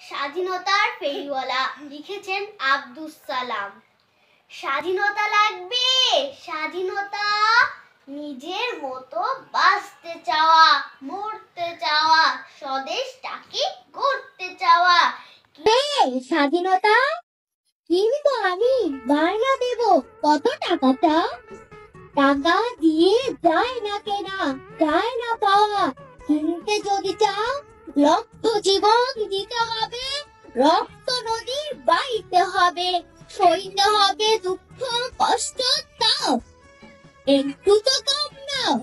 স্বাধীনতার ফেরিওয়ালা লিখেছেন আব্দুস সালাম। স্বাধীনতা লাগবে, স্বাধীনতা, নিজের মতো বাঁচতে চাওয়া, মরতে চাওয়া, স্বদেশটাকে গড়তে চাওয়া। স্বাধীনতা কিনবো আমি, বায়না দেব কত টাকাটা? টাকা দিয়ে যায় না কেনা, যায় না পাওয়া। কিনতে যদি চাও রক্ত জীবন দিতে হবে, রক্ত নদীর বাইতে হবে, সইতে হবে দুঃখ কষ্ট। তাও একটু তো কম নাও।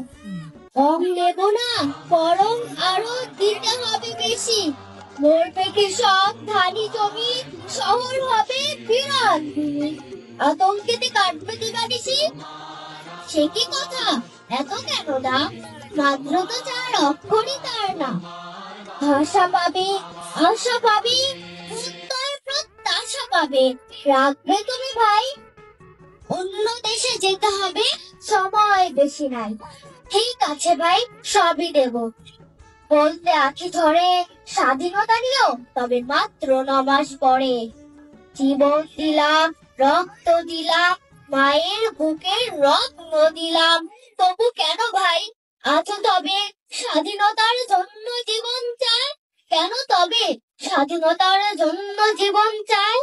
কম নেব না, বরং আরো দিতে হবে বেশি। মরবে কৃষক, ধানি জমি, শহর হবে বিরাট ভূমি। আতঙ্কেতে কাটবে দিবানিশি। সে কি কথা, এত কেন দাম? মাত্র তো 4 অক্ষরই তার নাম। ভাষা পাবে, আশা পাবে, উত্তর প্রত্যাশা পাবে। রাখবে তুমি ভাই, অন্য দেশে যেতে হবে, সময় বেশি নাই। ঠিক আছে ভাই, সবই দেব। বলতে আঁখি ঝরে স্বাধীনতা নিও, তবে মাত্র 9 মাস পরে। জীবন দিলাম, রক্ত দিলাম, মায়ের বুকের রত্ন দিলাম। তবু কেন ভাই আছো তবে স্বাধীনতার জন্য জীবন চায়? কেন তবে স্বাধীনতার জন্য জীবন চায়?